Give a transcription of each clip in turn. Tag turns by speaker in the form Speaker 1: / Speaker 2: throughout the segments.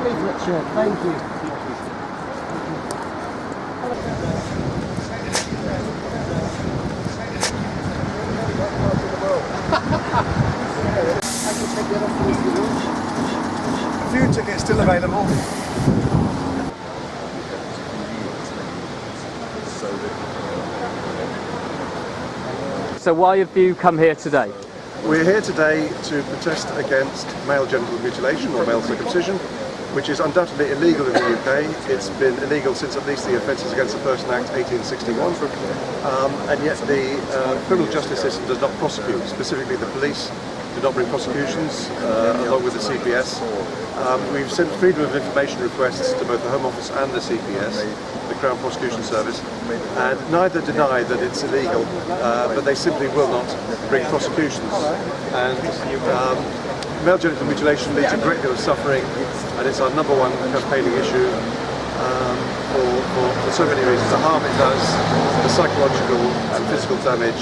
Speaker 1: leaflet, sir. Thank you.
Speaker 2: A few tickets still available.
Speaker 3: So why have you come here today?
Speaker 2: We're here today to protest against male genital mutilation or male circumcision, which is undoubtedly illegal in the UK. It's been illegal since at least the Offences Against the Person Act 1861, and yet the criminal justice system does not prosecute. Specifically, the police do not bring prosecutions, along with the CPS. We've sent freedom of information requests to both the Home Office and the CPS, the Crown Prosecution Service, and neither deny that it's illegal, but they simply will not bring prosecutions. And male genital mutilation leads to a great deal of suffering, and it's our number one campaigning issue for so many reasons. The harm it does, the psychological and physical damage,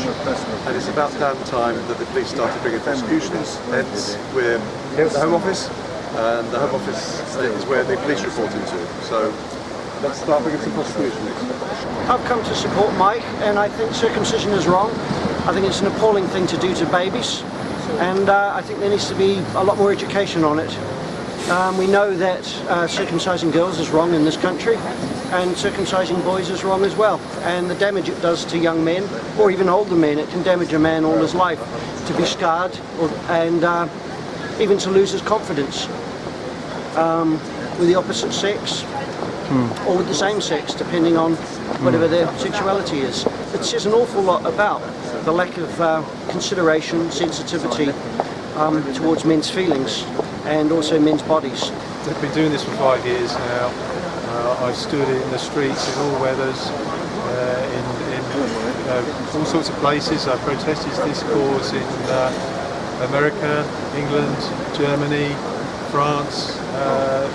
Speaker 2: and it's about damn time that the police started bringing prosecutions. Hence, we're here at the Home Office, and the Home Office is where the police report into. So let's start bringing some prosecutions.
Speaker 1: I've come to support Mike, and I think circumcision is wrong. I think it's an appalling thing to do to babies, and I think there needs to be a lot more education on it. We know that circumcising girls is wrong in this country, and circumcising boys is wrong as well. And the damage it does to young men, or even older men, it can damage a man all his life, to be scarred, and even to lose his confidence with the opposite sex, or with the same sex, depending on whatever their sexuality is. It says an awful lot about the lack of consideration, sensitivity towards men's feelings and also men's bodies.
Speaker 4: I've been doing this for 5 years now. I've stood in the streets in all weathers, in all sorts of places. I've protested this cause in America, England, Germany, France.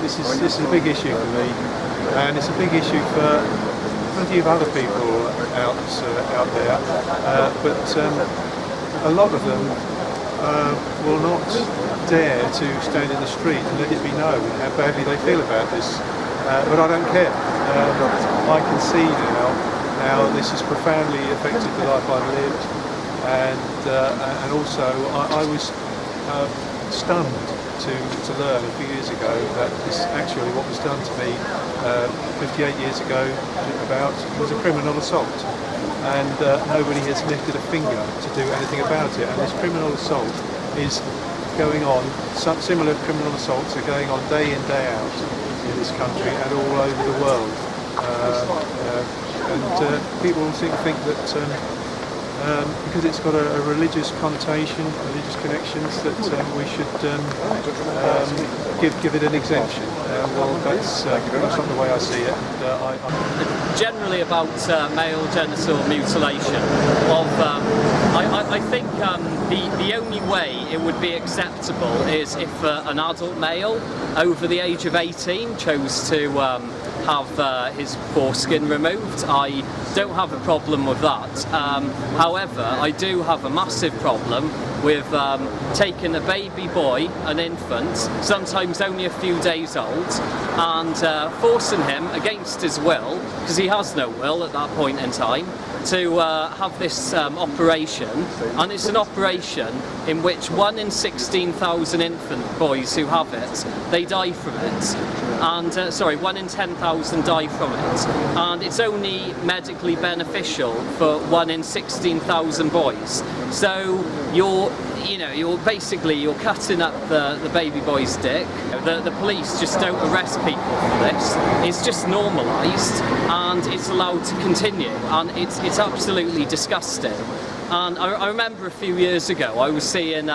Speaker 4: This is a big issue for me, and it's a big issue for plenty of other people out there. But a lot of them will not dare to stand in the street and let it be known how badly they feel about this. But I don't care. I can see now how this has profoundly affected the life I've lived, and also I was stunned to learn a few years ago that this actually what was done to me 58 years ago was a criminal assault, and nobody has lifted a finger to do anything about it. And this criminal assault is going on. Some similar criminal assaults are going on day in, day out in this country and all over the world. And people think that because it's got a religious connotation, religious connections, that we should give it an exemption. Well, that's not the way I see it.
Speaker 3: Generally about male genital mutilation, I think the only way it would be acceptable is if an adult male over the age of 18 chose to have his foreskin removed. I don't have a problem with that. However, I do have a massive problem with taking a baby boy, an infant, sometimes only a few days old, and forcing him against his will, because he has no will at that point in time, to have this operation. And it's an operation in which 1 in 16,000 infant boys who have it, they die from it. And 1 in 10,000 die from it, and it's only medically beneficial for 1 in 16,000 boys. So you're cutting up the baby boy's dick. The police just don't arrest people for this. It's just normalised, and it's allowed to continue, and it's absolutely disgusting. And I remember a few years ago I was seeing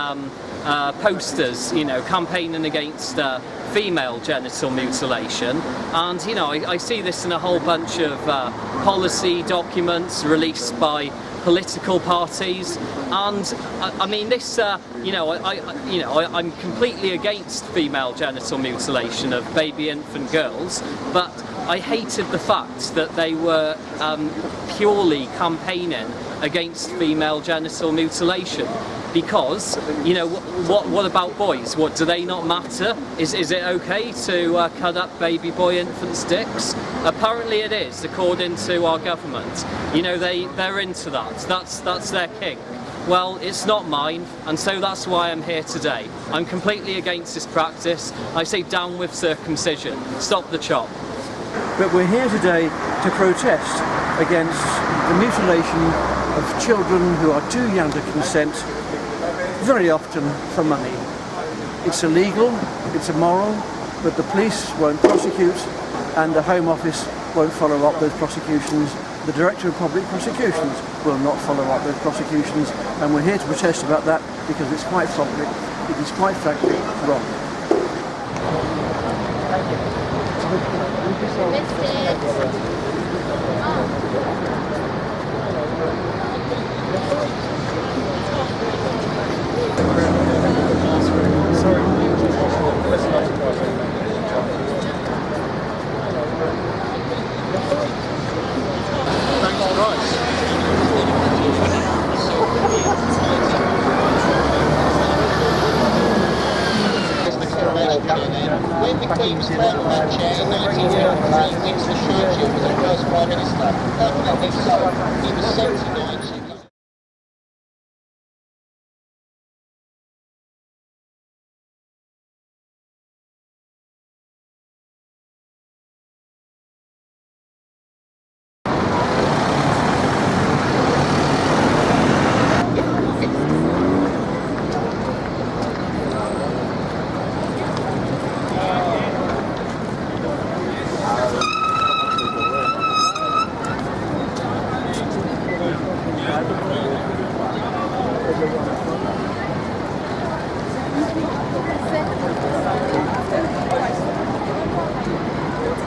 Speaker 3: posters, campaigning against female genital mutilation, and I see this in a whole bunch of policy documents released by political parties, and I mean this. I'm completely against female genital mutilation of baby infant girls, but I hated the fact that they were purely campaigning against female genital mutilation. because, you know, what about boys? What, do they not matter? Is it okay to cut up baby boy infants' dicks? Apparently it is, according to our government. You know, they're into that. That's their kink. Well, it's not mine, and so that's why I'm here today. I'm completely against this practice. I say down with circumcision. Stop the chop.
Speaker 1: But we're here today to protest against the mutilation of children who are too young to consent, very often for money. It's illegal, it's immoral, but the police won't prosecute and the Home Office won't follow up those prosecutions. The Director of Public Prosecutions will not follow up those prosecutions, and we're here to protest about that because it's quite frankly, it is quite frankly wrong.
Speaker 5: When the Queen was crowned on that chair in 1993, Winston Churchill was our first Prime Minister. Definitely so. He was 79.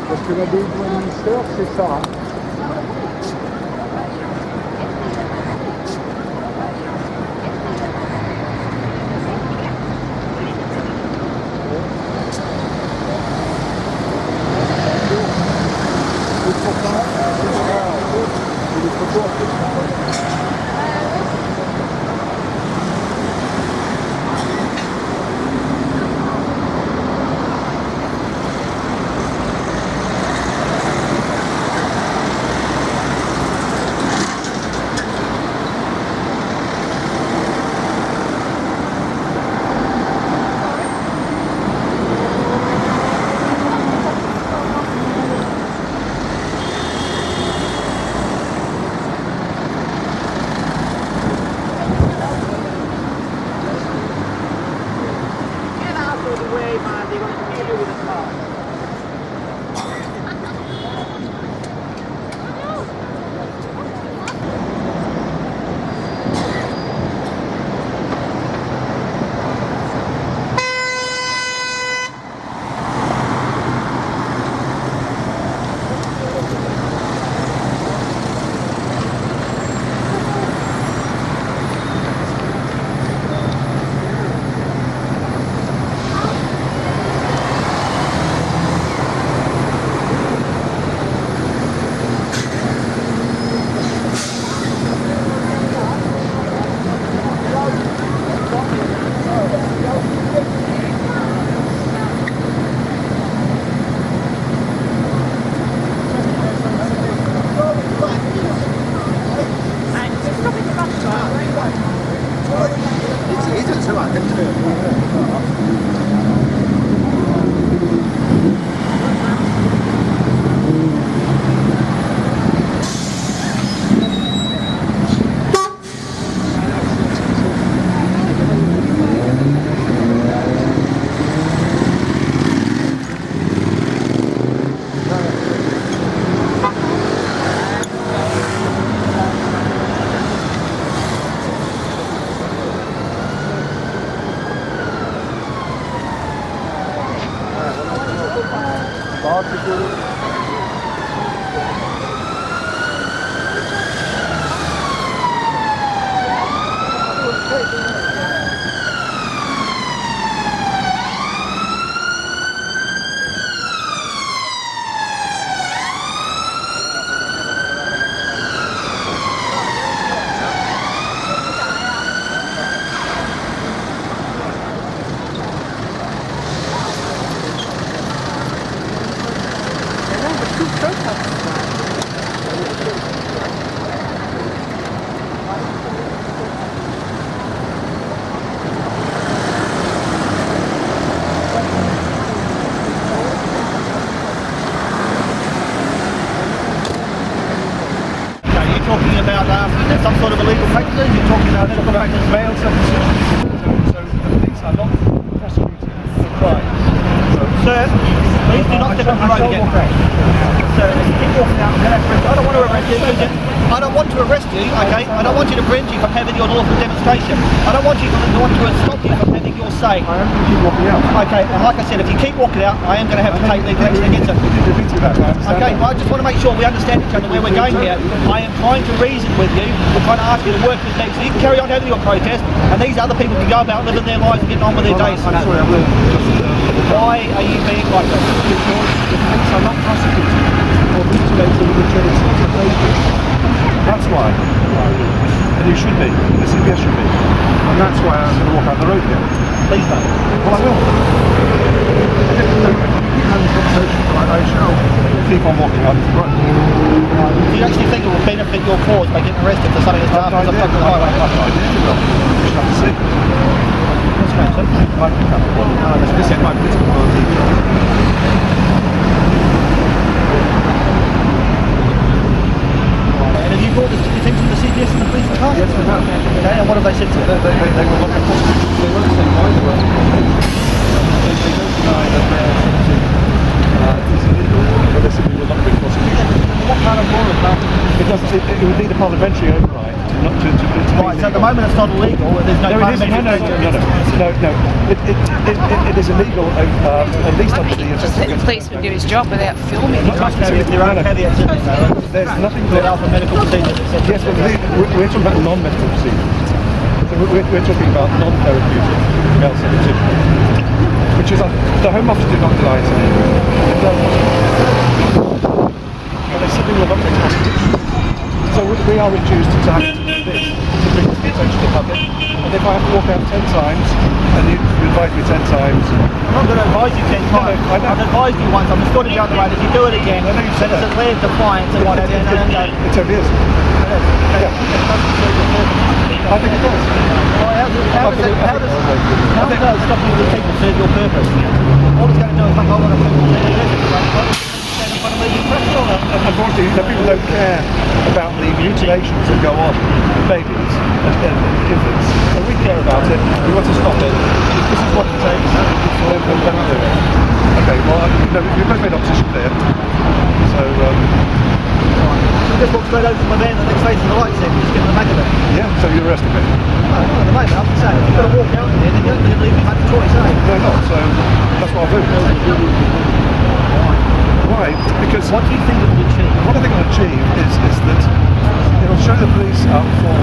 Speaker 6: Parce que la baby ministère, c'est ça.
Speaker 2: talking about male circumcision. So the police are not prosecuting the crime.
Speaker 7: Sir, please do not step on the road again. Sir, keep walking out. I don't want to arrest you. I don't want to arrest you, okay? I don't want you to prevent you from having your lawful demonstration. I don't want to stop you from having your say.
Speaker 2: I am going to keep walking out.
Speaker 7: Okay, and like I said, if you keep walking out, I am going to have to take legal action against it. Okay, well, I just want to make sure we understand each other where we're going here. I am trying to reason with you. We're trying to ask you to work with me so you can carry on having your protest, and these other people can go about living their lives and getting on with their days.
Speaker 2: I'm sorry, I will just...
Speaker 7: Why are you being like this?
Speaker 2: Because the police are not prosecuting for mutilating the genitals. That's why. And you should be. The CBS should be. And that's why I'm going to walk out the road again.
Speaker 7: Please don't.
Speaker 2: Well, I will. I shall keep on walking out the road.
Speaker 7: Do you actually think it will benefit your cause by getting arrested for something that's happened on the highway?
Speaker 2: I did. We shall see.
Speaker 7: What's your name, sir?
Speaker 2: This is my political party.
Speaker 7: And have you brought this to the attention of the CBS and the police department?
Speaker 2: Yes, we have.
Speaker 7: Okay, and what have they said to you?
Speaker 2: They will not be prosecuted. They won't say why they were. They don't deny that their activity is illegal, but they simply will not bring prosecution.
Speaker 7: What kind of law is that?
Speaker 2: Because it would need a parliamentary override not to
Speaker 7: Right, so at the moment it's not illegal, there's no
Speaker 2: No, it is illegal, at least under the
Speaker 8: Just let the policeman do his job without filming.
Speaker 7: There are caveats in there.
Speaker 2: There's nothing
Speaker 7: There are for medical procedures, etc.
Speaker 2: Yes, but we're talking about non-medical procedures. So we're talking about non-therapeutic male circumcision, which is the Home Office did not deny it. And they simply will not take prosecution. So we are reduced to have to do this to bring this to the attention of the public. And if I have to walk out 10 times, and you advise me 10 times...
Speaker 7: I'm not going to advise you 10 times.
Speaker 2: I know.
Speaker 7: I've advised you once, I'm escorting you out the road. If you do it again, then it's a clear defiance and what have you.
Speaker 2: It totally is. Yeah. I think it does.
Speaker 7: How does that stop you with people serve your purpose? All it's going to do is make a whole lot of people
Speaker 2: Unfortunately, people don't care about the mutilations that go on with babies and infants. So we care about it. We want to stop it. This is what it takes. We'll do it. Okay. Well, we've both made opposition there. So.
Speaker 7: You just walk straight over to my van, the next station the light said, just get in the back of it.
Speaker 2: Yeah. So you're arresting me.
Speaker 7: No, not at the moment. I'm just saying, if you've got to walk out there, then you don't really have a choice, eh?
Speaker 2: No, not. So that's what I'll do. Why? Because
Speaker 7: what do you think it will achieve?
Speaker 2: What I think it will achieve is that it'll show the police up for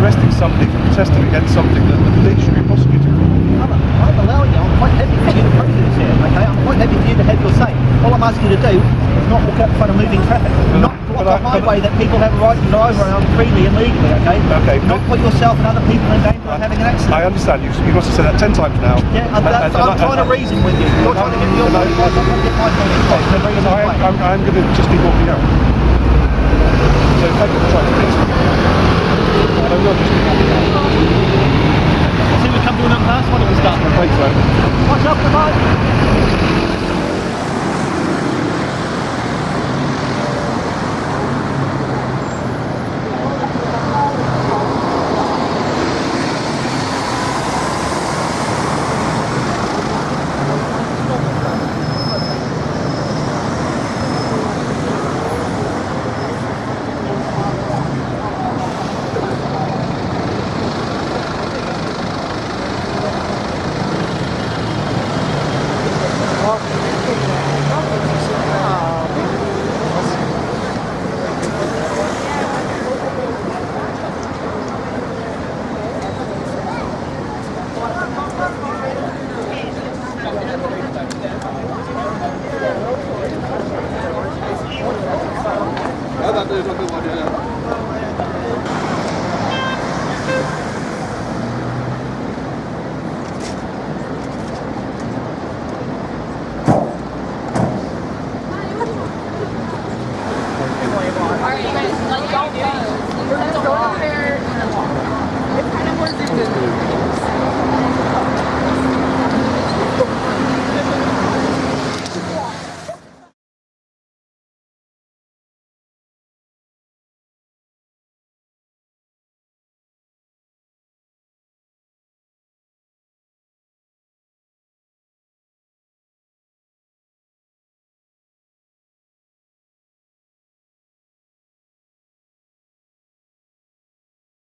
Speaker 2: arresting somebody for protesting against something that the police should be prosecuting for.
Speaker 7: I'm allowing you, I'm quite happy for you to protest here, okay? I'm quite happy for you to have your say. All I'm asking you to do is not walk out in front of moving traffic. Not block a highway that people have a right to drive around freely and legally, okay?
Speaker 2: Okay.
Speaker 7: Not put yourself and other people in danger of having an accident.
Speaker 2: I understand. You must have said that 10 times now.
Speaker 7: Yeah, I'm trying to reason with you. You're trying to get your vote across, I'm trying to get my point across.
Speaker 2: I'm going to just keep walking out. So thank you for trying to fix me. And I will just keep walking out.
Speaker 7: See, we come to an impasse. Why don't we start?
Speaker 2: I think so.
Speaker 7: Watch out for the light.